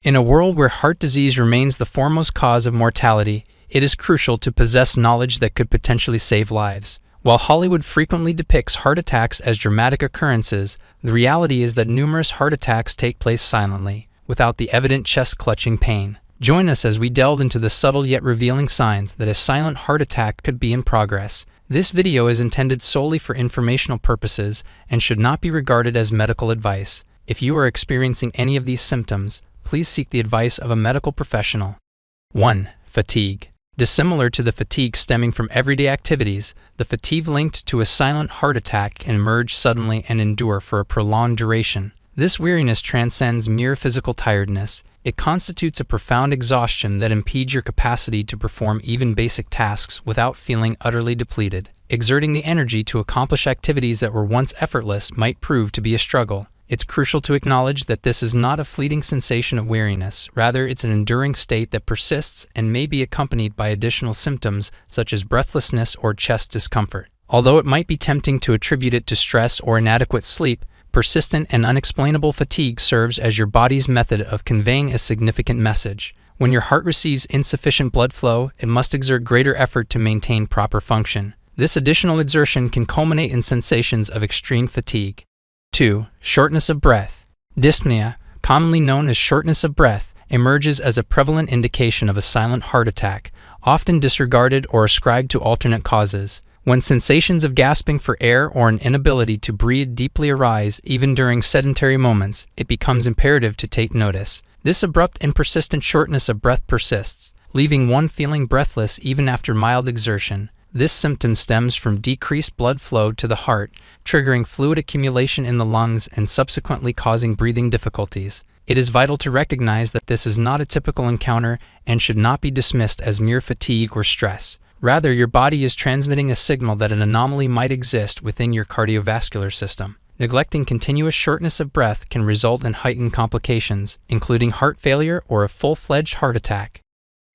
In a world where heart disease remains the foremost cause of mortality, it is crucial to possess knowledge that could potentially save lives. While Hollywood frequently depicts heart attacks as dramatic occurrences, the reality is that numerous heart attacks take place silently, without the evident chest-clutching pain. Join us as we delve into the subtle yet revealing signs that a silent heart attack could be in progress. This video is intended solely for informational purposes and should not be regarded as medical advice. If you are experiencing any of these symptoms, please seek the advice of a medical professional. 1. Fatigue. Dissimilar to the fatigue stemming from everyday activities, the fatigue linked to a silent heart attack can emerge suddenly and endure for a prolonged duration. This weariness transcends mere physical tiredness. It constitutes a profound exhaustion that impedes your capacity to perform even basic tasks without feeling utterly depleted. Exerting the energy to accomplish activities that were once effortless might prove to be a struggle. It's crucial to acknowledge that this is not a fleeting sensation of weariness. Rather, it's an enduring state that persists and may be accompanied by additional symptoms such as breathlessness or chest discomfort. Although it might be tempting to attribute it to stress or inadequate sleep, persistent and unexplainable fatigue serves as your body's method of conveying a significant message. When your heart receives insufficient blood flow, it must exert greater effort to maintain proper function. This additional exertion can culminate in sensations of extreme fatigue. 2. Shortness of breath. Dyspnea, commonly known as shortness of breath, emerges as a prevalent indication of a silent heart attack, often disregarded or ascribed to alternate causes. When sensations of gasping for air or an inability to breathe deeply arise, even during sedentary moments, it becomes imperative to take notice. This abrupt and persistent shortness of breath persists, leaving one feeling breathless even after mild exertion. This symptom stems from decreased blood flow to the heart, triggering fluid accumulation in the lungs and subsequently causing breathing difficulties. It is vital to recognize that this is not a typical encounter and should not be dismissed as mere fatigue or stress. Rather, your body is transmitting a signal that an anomaly might exist within your cardiovascular system. Neglecting continuous shortness of breath can result in heightened complications, including heart failure or a full-fledged heart attack.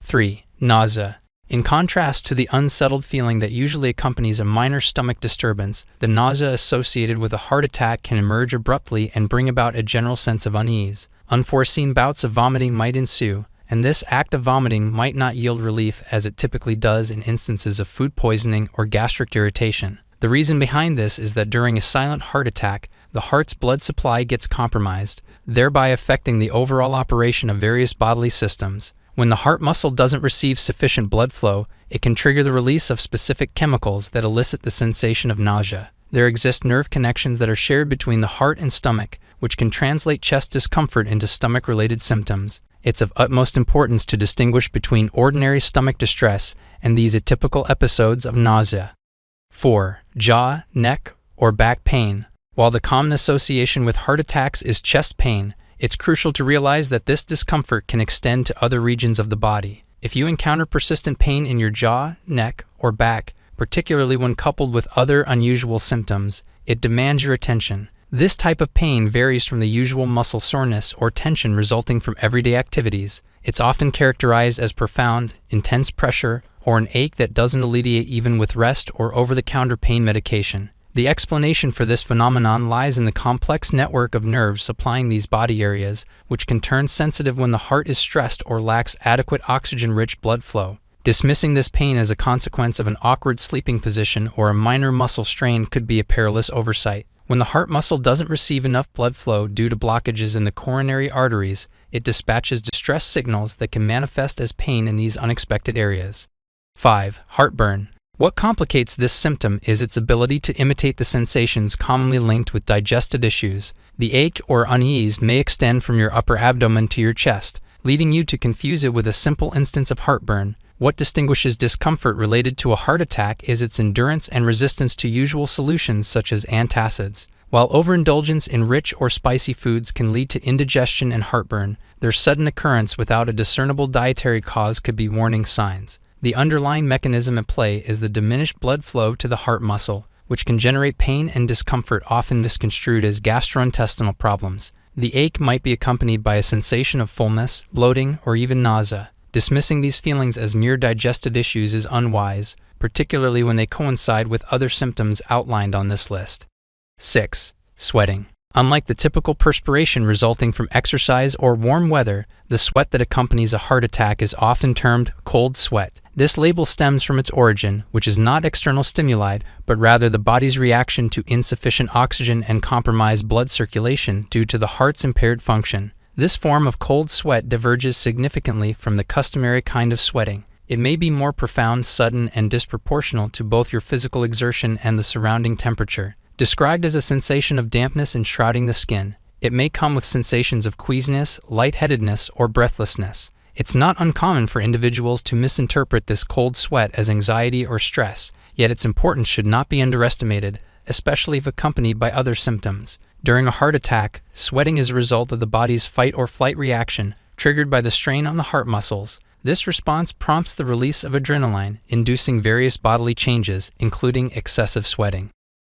3. Nausea. In contrast to the unsettled feeling that usually accompanies a minor stomach disturbance, the nausea associated with a heart attack can emerge abruptly and bring about a general sense of unease. Unforeseen bouts of vomiting might ensue, and this act of vomiting might not yield relief as it typically does in instances of food poisoning or gastric irritation. The reason behind this is that during a silent heart attack, the heart's blood supply gets compromised, thereby affecting the overall operation of various bodily systems. When the heart muscle doesn't receive sufficient blood flow, it can trigger the release of specific chemicals that elicit the sensation of nausea. There exist nerve connections that are shared between the heart and stomach, which can translate chest discomfort into stomach-related symptoms. It's of utmost importance to distinguish between ordinary stomach distress and these atypical episodes of nausea. 4. Jaw, neck, or back pain. While the common association with heart attacks is chest pain, it's crucial to realize that this discomfort can extend to other regions of the body. If you encounter persistent pain in your jaw, neck, or back, particularly when coupled with other unusual symptoms, it demands your attention. This type of pain varies from the usual muscle soreness or tension resulting from everyday activities. It's often characterized as profound, intense pressure, or an ache that doesn't alleviate even with rest or over-the-counter pain medication. The explanation for this phenomenon lies in the complex network of nerves supplying these body areas, which can turn sensitive when the heart is stressed or lacks adequate oxygen-rich blood flow. Dismissing this pain as a consequence of an awkward sleeping position or a minor muscle strain could be a perilous oversight. When the heart muscle doesn't receive enough blood flow due to blockages in the coronary arteries, it dispatches distress signals that can manifest as pain in these unexpected areas. 5. Heartburn. What complicates this symptom is its ability to imitate the sensations commonly linked with digestive issues. The ache or unease may extend from your upper abdomen to your chest, leading you to confuse it with a simple instance of heartburn. What distinguishes discomfort related to a heart attack is its endurance and resistance to usual solutions such as antacids. While overindulgence in rich or spicy foods can lead to indigestion and heartburn, their sudden occurrence without a discernible dietary cause could be warning signs. The underlying mechanism at play is the diminished blood flow to the heart muscle, which can generate pain and discomfort often misconstrued as gastrointestinal problems. The ache might be accompanied by a sensation of fullness, bloating, or even nausea. Dismissing these feelings as mere digestive issues is unwise, particularly when they coincide with other symptoms outlined on this list. 6. Sweating. Unlike the typical perspiration resulting from exercise or warm weather, The sweat that accompanies a heart attack is often termed cold sweat. This label stems from its origin, which is not external stimuli, but rather the body's reaction to insufficient oxygen and compromised blood circulation due to the heart's impaired function. This form of cold sweat diverges significantly from the customary kind of sweating. It may be more profound, sudden, and disproportional to both your physical exertion and the surrounding temperature. Described as a sensation of dampness enshrouding the skin, it may come with sensations of queasiness, lightheadedness, or breathlessness. It's not uncommon for individuals to misinterpret this cold sweat as anxiety or stress, yet its importance should not be underestimated, especially if accompanied by other symptoms. During a heart attack, sweating is a result of the body's fight-or-flight reaction, triggered by the strain on the heart muscles. This response prompts the release of adrenaline, inducing various bodily changes, including excessive sweating.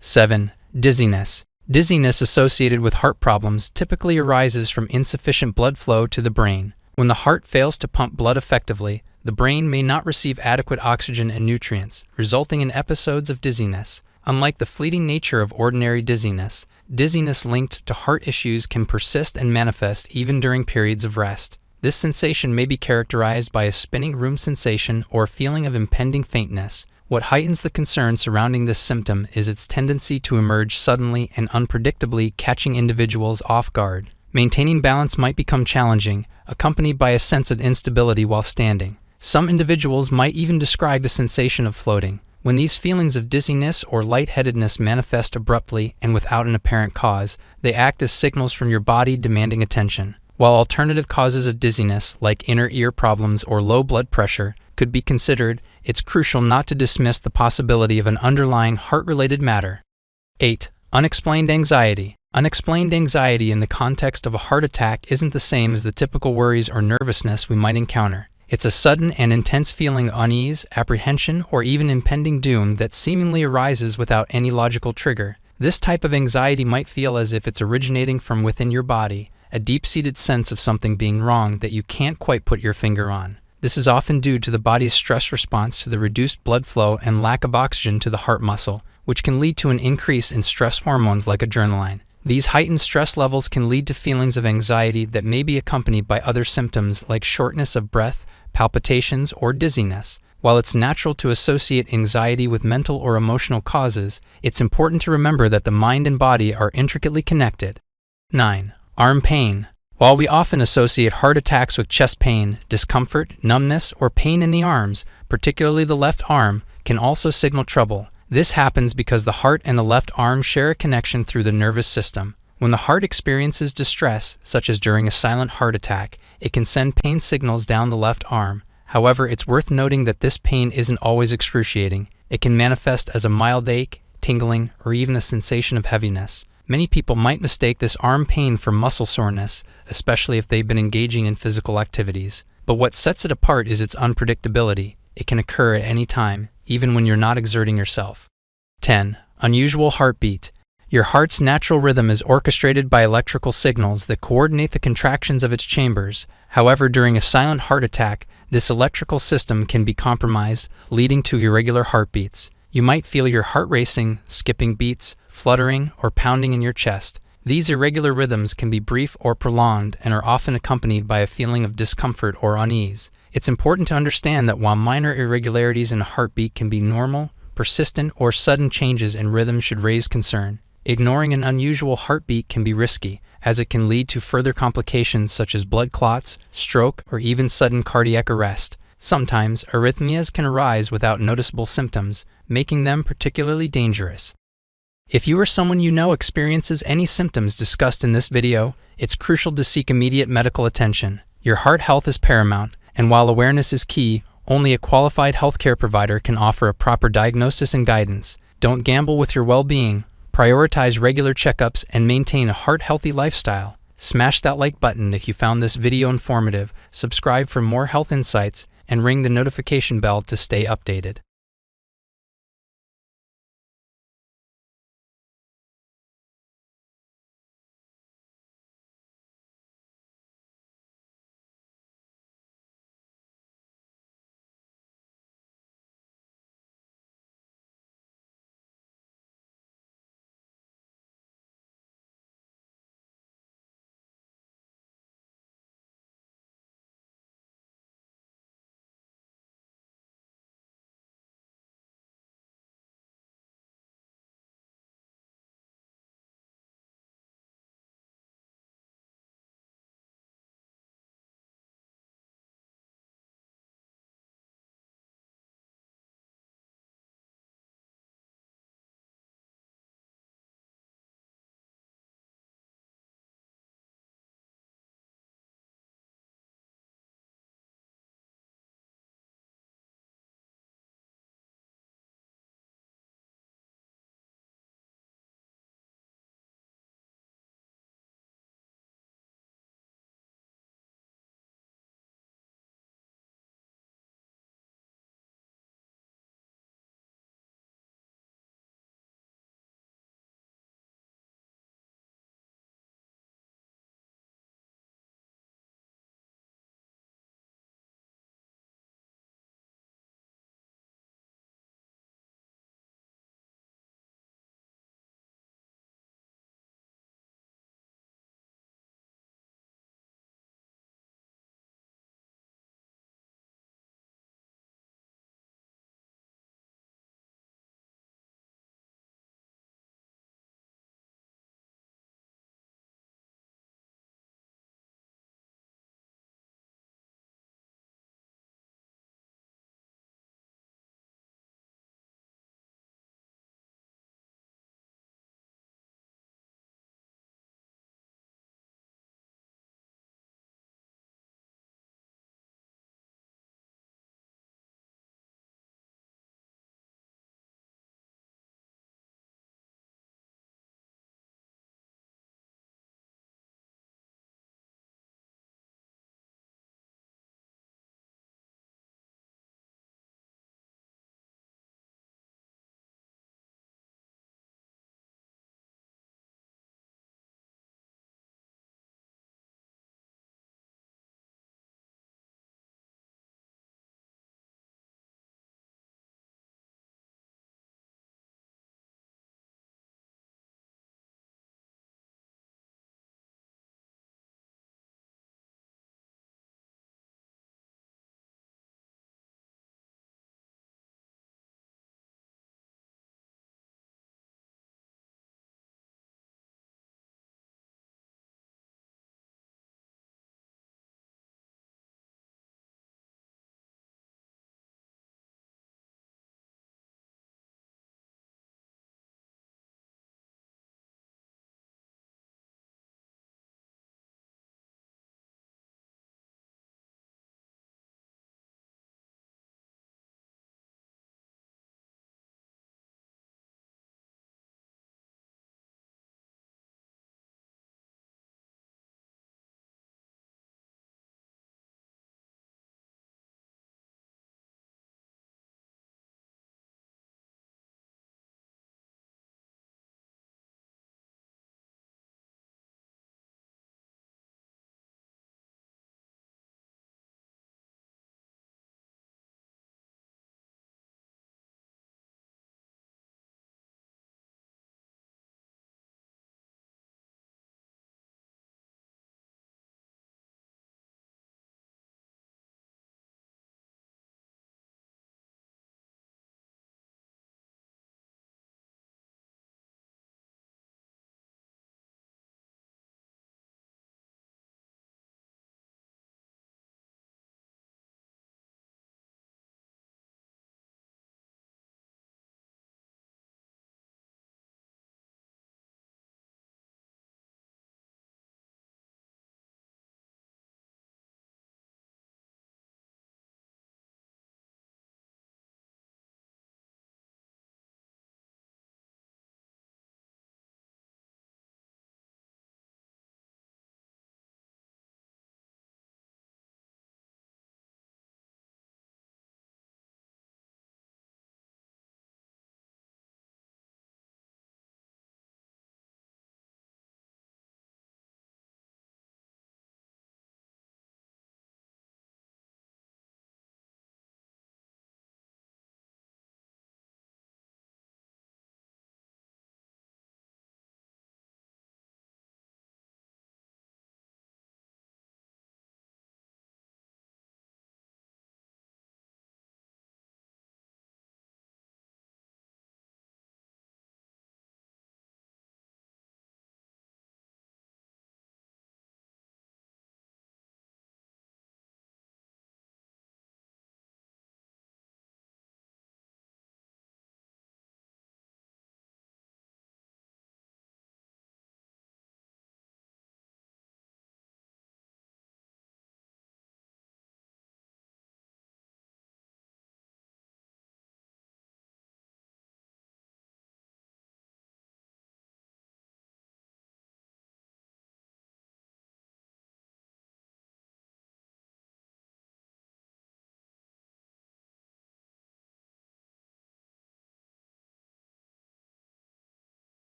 7. Dizziness. Dizziness associated with heart problems typically arises from insufficient blood flow to the brain. When the heart fails to pump blood effectively, the brain may not receive adequate oxygen and nutrients, resulting in episodes of dizziness. Unlike the fleeting nature of ordinary dizziness, dizziness linked to heart issues can persist and manifest even during periods of rest. This sensation may be characterized by a spinning room sensation or a feeling of impending faintness. What heightens the concern surrounding this symptom is its tendency to emerge suddenly and unpredictably, catching individuals off guard. Maintaining balance might become challenging, accompanied by a sense of instability while standing. Some individuals might even describe a sensation of floating. When these feelings of dizziness or lightheadedness manifest abruptly and without an apparent cause, they act as signals from your body demanding attention. While alternative causes of dizziness, like inner ear problems or low blood pressure, could be considered, it's crucial not to dismiss the possibility of an underlying heart-related matter. 8. Unexplained anxiety. Unexplained anxiety in the context of a heart attack isn't the same as the typical worries or nervousness we might encounter. It's a sudden and intense feeling of unease, apprehension, or even impending doom that seemingly arises without any logical trigger. This type of anxiety might feel as if it's originating from within your body, a deep-seated sense of something being wrong that you can't quite put your finger on. This is often due to the body's stress response to the reduced blood flow and lack of oxygen to the heart muscle, which can lead to an increase in stress hormones like adrenaline. These heightened stress levels can lead to feelings of anxiety that may be accompanied by other symptoms like shortness of breath, palpitations, or dizziness. While it's natural to associate anxiety with mental or emotional causes, it's important to remember that the mind and body are intricately connected. 9. Arm pain. While we often associate heart attacks with chest pain, discomfort, numbness, or pain in the arms, particularly the left arm, can also signal trouble. This happens because the heart and the left arm share a connection through the nervous system. When the heart experiences distress, such as during a silent heart attack, it can send pain signals down the left arm. However, it's worth noting that this pain isn't always excruciating. It can manifest as a mild ache, tingling, or even a sensation of heaviness. Many people might mistake this arm pain for muscle soreness, especially if they've been engaging in physical activities. But what sets it apart is its unpredictability. It can occur at any time, even when you're not exerting yourself. 10. Unusual heartbeat. Your heart's natural rhythm is orchestrated by electrical signals that coordinate the contractions of its chambers. However, during a silent heart attack, this electrical system can be compromised, leading to irregular heartbeats. You might feel your heart racing, skipping beats, fluttering, or pounding in your chest. These irregular rhythms can be brief or prolonged and are often accompanied by a feeling of discomfort or unease. It's important to understand that while minor irregularities in a heartbeat can be normal, persistent or sudden changes in rhythm should raise concern. Ignoring an unusual heartbeat can be risky, as it can lead to further complications such as blood clots, stroke, or even sudden cardiac arrest. Sometimes, arrhythmias can arise without noticeable symptoms, making them particularly dangerous. If you or someone you know experiences any symptoms discussed in this video, it's crucial to seek immediate medical attention. Your heart health is paramount, and while awareness is key, only a qualified healthcare provider can offer a proper diagnosis and guidance. Don't gamble with your well-being. Prioritize regular checkups and maintain a heart-healthy lifestyle. Smash that like button if you found this video informative, subscribe for more health insights, and ring the notification bell to stay updated.